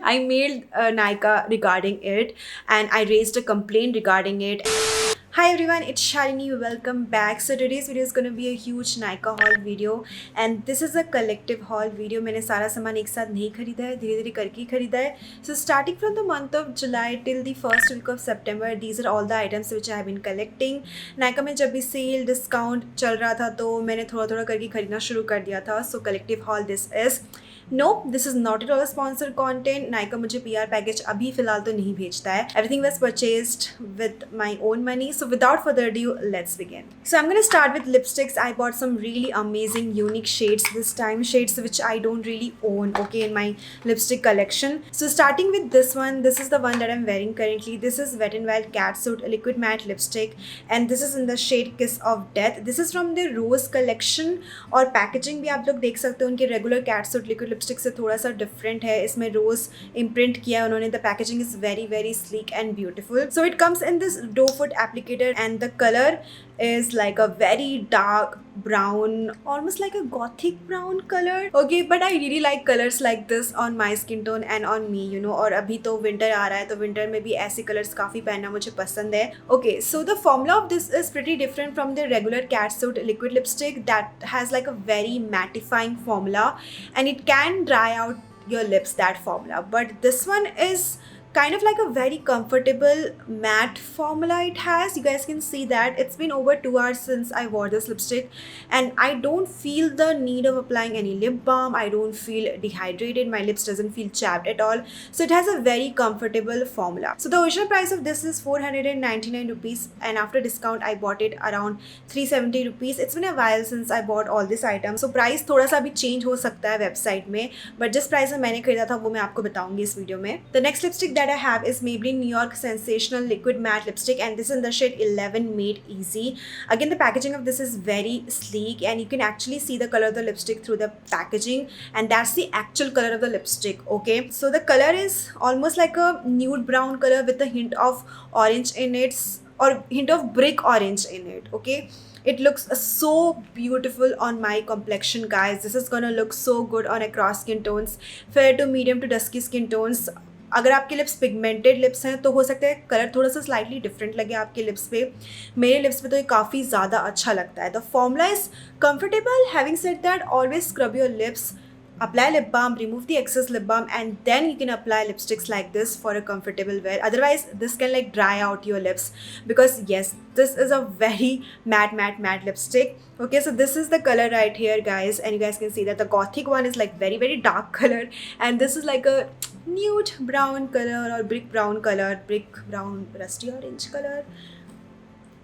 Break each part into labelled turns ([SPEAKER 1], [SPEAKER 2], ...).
[SPEAKER 1] I mailed Nykaa regarding it and I raised a complaint regarding it. Hi everyone, it's Shalini. Welcome back. So today's video is going to be a huge Nykaa haul video and this is a collective haul video. मैंने सारा सामान एक साथ नहीं खरीदा है, धीरे धीरे करके ही खरीदा है. So starting from the month of July till the first week of September, these are all the items which I have been collecting. Nykaa में जब भी सेल डिस्काउंट चल रहा था तो मैंने थोड़ा थोड़ा करके खरीदना शुरू कर दिया था. So collective haul this is. No, this is not at all a sponsored content. Nykaa मुझे PR पैकेज अभी फ़िलहाल तो नहीं भेजता है. Everything was purchased with my own money. So without further ado, let's begin. So I'm going to start with lipsticks. I bought some really amazing unique shades this time. Shades which I don't really own, okay, in my lipstick collection. So starting with this one, this is the one that I'm wearing currently. This is Wet n Wild Catsuit Liquid Matte Lipstick and this is in the shade Kiss of Death. This is from the Rose collection और packaging भी आप लोग देख सकते हो उनके regular कैटसूट liquid lipstick से थोड़ा सा डिफरेंट है. इसमें रोज इम्प्रिंट किया है उन्होंने. The packaging is very very sleek and beautiful. So it comes in this doe foot applicator and the colour is like a very dark brown, almost like a gothic brown color. Okay, but I really like colors like this on my skin tone and on me, you know. और अभी तो winter आ रहा है तो winter में भी ऐसे colors काफ़ी पहनना मुझे पसंद है. Okay, so the formula of this is pretty different from the regular catsuit liquid lipstick that has like a very mattifying formula and it can dry out your lips, that formula. But this one is kind of like a very comfortable matte formula it has. You guys can see that it's been over 2 hours since I wore this lipstick and I don't feel the need of applying any lip balm. I don't feel dehydrated. My lips doesn't feel chapped at all. So it has a very comfortable formula. So the original price of this is 499 rupees and after discount I bought it around 370 rupees. It's been a while since I bought all this item. So price थोड़ा सा भी change हो सकता है website में, but जिस price में मैंने खरीदा था वो मैं आपको बताऊंगी इस वीडियो में. The next lipstick that I have is Maybelline New York Sensational Liquid Matte Lipstick and this is in the shade 11 Made Easy. Again, the packaging of this is very sleek and you can actually see the color of the lipstick through the packaging and that's the actual color of the lipstick. Okay, so the color is almost like a nude brown color with a hint of orange in it or hint of brick orange in it. Okay, it looks so beautiful on my complexion, guys. This is gonna look so good on across skin tones, fair to medium to dusky skin tones. अगर आपके lips pigmented lips हैं तो हो सकता है colour थोड़ा सा slightly different लगे आपके लिप्स पे. मेरे लिप्स पे तो ये काफ़ी ज़्यादा अच्छा लगता है. The formula is comfortable. Having said that, always scrub your lips, apply lip balm, remove the excess lip balm and then you can apply lipsticks like this for a comfortable wear. Otherwise this can like dry out your lips because yes, this is a very matte lipstick. Okay, so this is the color right here, guys, and you guys can see that the gothic one is like very very dark color and this is like a nude brown color or brick brown color, brick brown rusty orange color.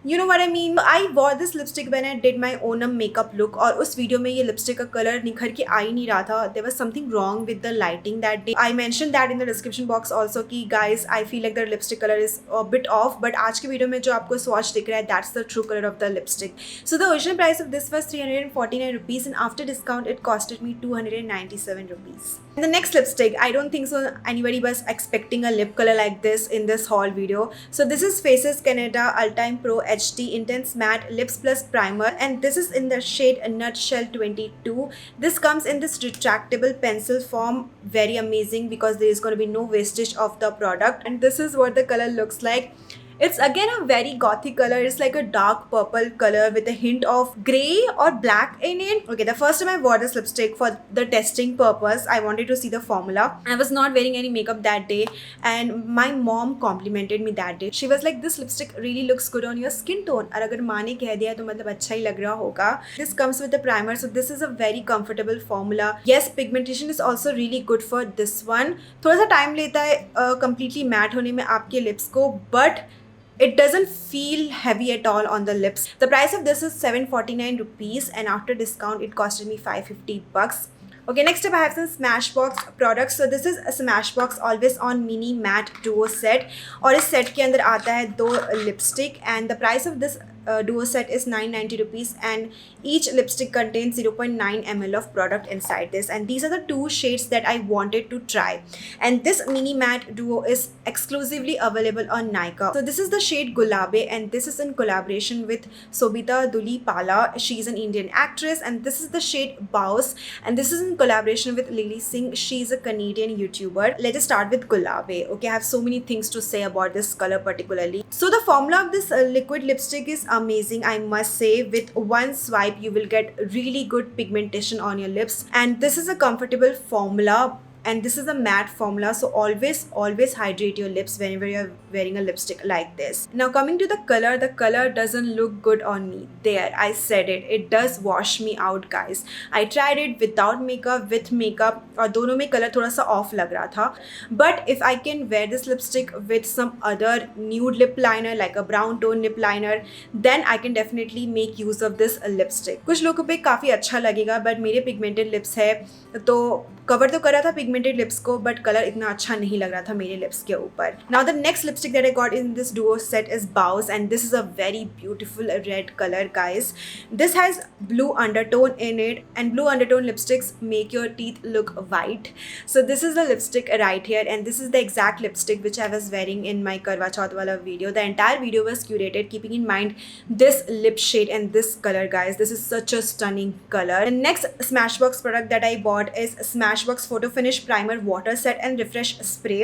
[SPEAKER 1] You know what I mean? I wore this lipstick when I did my Onam makeup look और उस video में ये lipstick का colour निखर के आ ही नहीं रहा था. There was something wrong with the lighting that day. I mentioned that in the description box also कि guys, I feel like the lipstick color is a bit off. But आज के video में जो आपको swatch दिख रहा है, that's the true color of the lipstick. So the original price of this was 349 rupees and after discount it costed me 297 rupees. And the next lipstick, I don't think so anybody was expecting a lip color like this in this haul video. So this is Faces Canada Ultime Pro HD Intense Matte Lips Plus Primer and this is in the shade Nutshell 22. This comes in this retractable pencil form. Very amazing because there is going to be no wastage of the product and this is what the color looks like. It's again a very gothic color. It's like a dark purple color with a hint of grey or black in it. Okay, the first time I wore this lipstick for the testing purpose, I wanted to see the formula. I was not wearing any makeup that day and my mom complimented me that day. She was like, this lipstick really looks good on your skin tone. और अगर माँ ने कह दिया तो मतलब अच्छा ही लग रहा होगा. This comes with the primer, so this is a very comfortable formula. Yes, pigmentation is also really good for this one. थोड़ा सा टाइम लेता है completely matte होने में आपके lips को, but it doesn't feel heavy at all on the lips. The price of this is 749 rupees and after discount it costed me 550 bucks. Okay, next up I have some Smashbox products. So this is a Smashbox Always On Mini Matte Duo Set और इस set के अंदर आता है 2 lipstick and the price of this duo set is 990 rupees, and each lipstick contains 0.9 ml of product inside this, and these are the two shades that I wanted to try. And this mini matte duo is exclusively available on Nykaa. So this is the shade Gulabe, and this is in collaboration with Sobita Dulipala. She's an Indian actress. And this is the shade Bows, and this is in collaboration with Lily Singh. She's a Canadian YouTuber. Let us start with Gulabe. Okay, I have so many things to say about this color particularly. So the formula of this liquid lipstick is amazing, I must say. With one swipe you will get really good pigmentation on your lips, and this is a comfortable formula, and this is a matte formula, so always hydrate your lips whenever you're wearing a lipstick like this. Now coming to the color doesn't look good on me. There, I said it does wash me out, guys. I tried it without makeup, with makeup, और दोनों में color थोड़ा सा off लग रहा था. But if I can wear this lipstick with some other nude lip liner like a brown tone lip liner, then I can definitely make use of this lipstick. कुछ लोगों पे काफ़ी अच्छा लगेगा, but मेरे pigmented lips है तो cover तो करा था पिगमेंटेड लिप्स को, बट कलर इतना अच्छा नहीं लग रहा था मेरे लिप्स के ऊपर. Now the next lipstick that I got in this duo set is bows, and this is a very beautiful red colour, guys. This has blue undertone in it, and blue undertone lipsticks make your teeth look white. So this is the lipstick right here, and this is the exact lipstick which I was wearing in my Karwa Chauth wala video. The entire video was curated keeping in mind this lip shade and this color, guys. This is such a stunning color. The next Smashbox product that I bought is Smashbox Photo Finish Primer Water Set and Refresh Spray.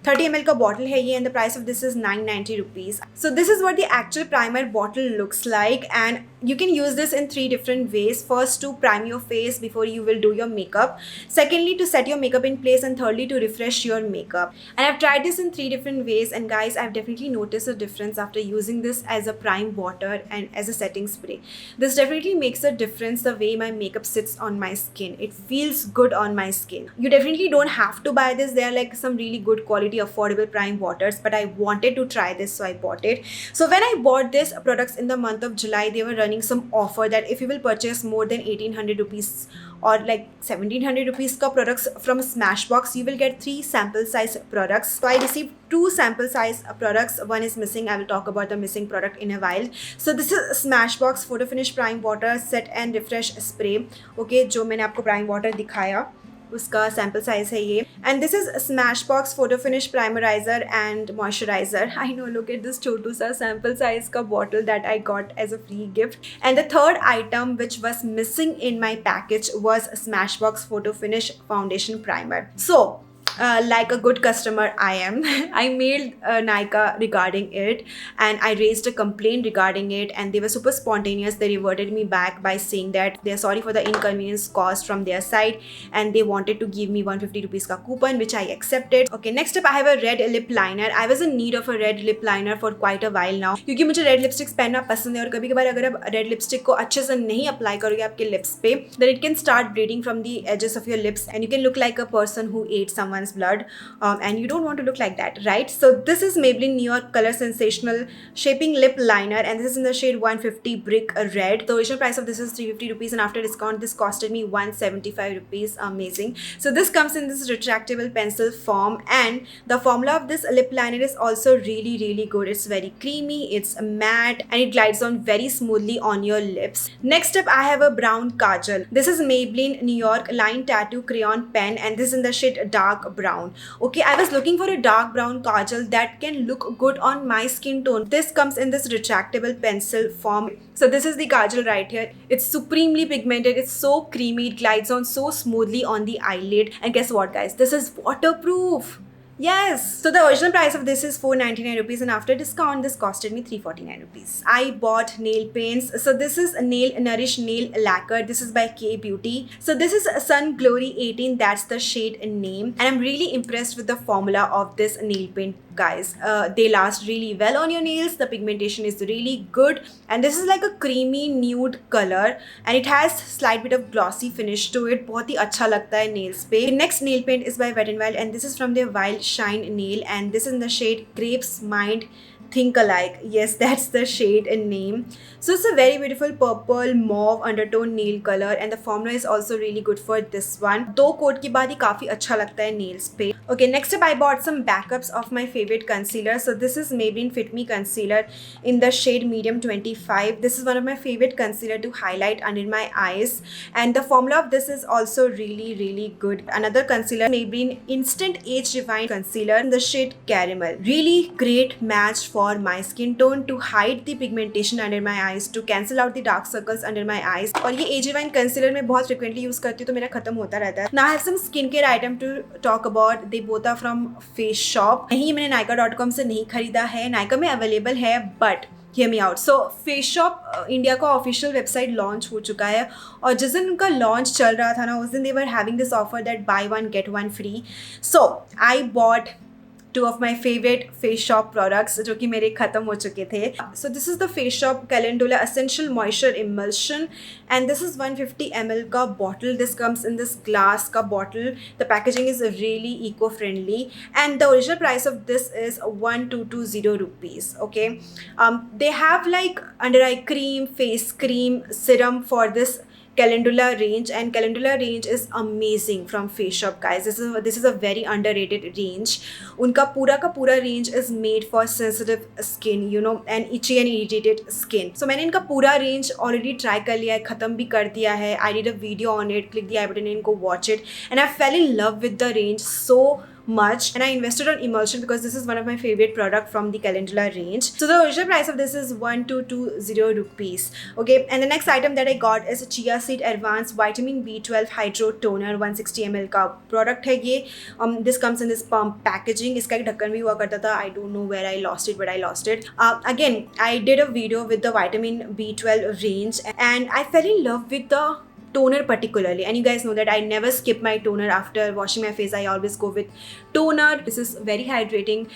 [SPEAKER 1] 30 ml का bottle है ये, and the price of this is 990 rupees. So this is what the actual primer bottle looks like, and you can use this in 3 different ways. First, to prime your face before you will do your makeup. Secondly, to set your makeup in place, and thirdly, to refresh your makeup. And I've tried this in 3 different ways, and guys, I've definitely noticed a difference after using this as a prime water and as a setting spray. This definitely makes a difference the way my makeup sits on my skin. It feels good on my skin. You definitely don't have to buy this. There are like some really good quality affordable prime waters, but I wanted to try this, so I bought it. So when I bought this products in the month of July, they were running some offer that if you will purchase more than 1800 rupees or like 1700 rupees ka products from Smashbox, you will get 3 sample size products. So I received 2 sample size products. One is missing. I will talk about the missing product in a while. So this is Smashbox Photo Finish Prime Water Set and Refresh Spray. Okay, जो मैंने आपको prime water दिखाया उसका sample size है ये. And this is Smashbox Photo Finish Primerizer and Moisturizer. I know, look at this छोटू सा sample size का bottle that I got as a free gift. And the third item which was missing in my package was Smashbox Photo Finish Foundation Primer. So like a good customer I am, I mailed Nykaa regarding it, and I raised a complaint regarding it, and they were super spontaneous. They reverted me back by saying that they are sorry for the inconvenience caused from their side, and they wanted to give me 150 rupees ka coupon, which I accepted. Okay, next up I have a red lip liner. I was in need of a red lip liner for quite a while now, क्योंकि मुझे red lipsticks पहनना पसंद है, और कभी कभार अगर आप red lipstick को अच्छे से नहीं अप्लाई करोगे आपके lips पे, then it can start bleeding from the edges of your lips, and you can look like a person who ate someone's blood, and you don't want to look like that, right? So this is Maybelline New York Color Sensational Shaping Lip Liner, and this is in the shade 150 Brick Red. The original price of this is 350 rupees, and after discount this costed me 175 rupees. Amazing. So this comes in this retractable pencil form, and the formula of this lip liner is also really good. It's very creamy, it's matte, and it glides on very smoothly on your lips. Next up I have a brown kajal. This is Maybelline New York Line Tattoo Crayon Pen, and this is in the shade dark brown. Okay, I was looking for a dark brown kajal that can look good on my skin tone. This comes in this retractable pencil form. So this is the kajal right here. It's supremely pigmented. It's so creamy. It glides on so smoothly on the eyelid. And guess what, guys? This is waterproof. Yes. So the original price of this is 499 rupees, and after discount this costed me 349 rupees. I bought nail paints. So this is Nail Nourish Nail Lacquer. This is by K Beauty. So this is Sun Glory 18. That's the shade name, and I'm really impressed with the formula of this nail paint, guys. They last really well on your nails. The pigmentation is really good, and this is like a creamy nude color, and it has slight bit of glossy finish to it. बहुत ही अच्छा लगता है nails पे. The next nail paint is by Wet n Wild, and this is from their Wild Shine Nail, and this is in the shade Grapes Mind Think Alike. Yes, that's the shade and name. So it's a very beautiful purple mauve undertone nail color and the formula is also really good for this one. दो coat के बाद ही काफी अच्छा लगता है nails पे. Okay, next up I bought some backups of my favorite concealer. So this is Maybelline Fit Me concealer in the shade medium 25. This is one of my favorite concealer to highlight under my eyes and the formula of this is also really good. Another concealer, Maybelline Instant Age Rewind concealer in the shade caramel. Really great match for my skin tone to hide the pigmentation under my eyes, to cancel out the dark circles under my eyes. और ये Age Rewind concealer मैं बहुत frequently use करती हूँ तो मेरा खत्म होता रहता है. Now I have some skincare item to talk about. They both are from Face Shop. नहीं, मैंने Nykaa.com से नहीं खरीदा है. Nykaa में available है but Hear me out. So Face Shop India का ऑफिशियल वेबसाइट लॉन्च हो चुका है और जिस दिन उनका लॉन्च चल रहा था ना उस दिन they were having this offer that buy one get one free. So I bought two of my favorite Face Shop products जो कि मेरे ख़त्म हो चुके थे. So this is the Face Shop Calendula Essential Moisture Emulsion and this is 150 ml का bottle. This comes in this glass का bottle. The packaging is really eco-friendly and the original price of this is 1220 rupees. Okay, they have like under eye cream, face cream, serum for this Calendula range and Calendula range is amazing from Face Shop guys. This is a very underrated range. उनका पूरा का पूरा range is made for sensitive skin, you know, and itchy and irritated skin. So मैंने इनका पूरा range already try कर लिया है, ख़त्म भी कर दिया है. I did a video on it. Click the I button and go watch it. And I fell in love with the range so much and I invested on emulsion because this is one of my favorite product from the Calendula range. So the original price of this is 1220 rupees. Okay, and the next item that I got is Chia Seed Advanced Vitamin B12 Hydro Toner 160 ml का product है ये. This comes in this pump packaging. इसका एक ढक्कन भी हुआ करता था. I don't know where I lost it but I lost it. Again I did a video with the vitamin B12 range and I fell in love with the toner particularly and you guys know that I never skip my toner after washing my face. I always go with toner. This is very hydrating.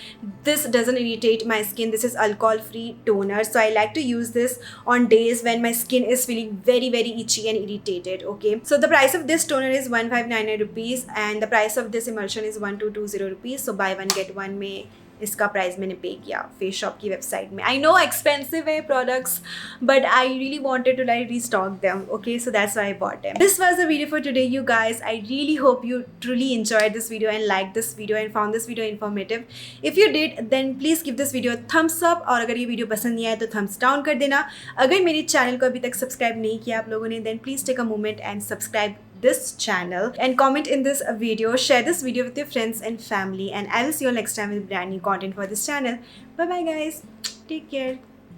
[SPEAKER 1] This doesn't irritate my skin. This is alcohol free toner, so I like to use this on days when my skin is feeling very itchy and irritated. Okay, so the price of this toner is 1599 rupees and the price of this emulsion is 1220 rupees. So buy one get one में इसका price मैंने पे किया face shop की website में. I know expensive है products but I really wanted to like restock them. Okay, so that's why I bought them. This was the video for today you guys. I really hope you truly enjoyed this video and liked this video and found this video informative. If you did then please give this video a thumbs up और अगर ये video पसंद नहीं आया तो thumbs down कर देना. अगर मेरे चैनल को अभी तक सब्सक्राइब नहीं किया आप लोगों ने then please take a moment and subscribe this channel and comment in this video. Share this video with your friends and family and I will see you next time with brand new content for this channel. Bye bye guys, take care.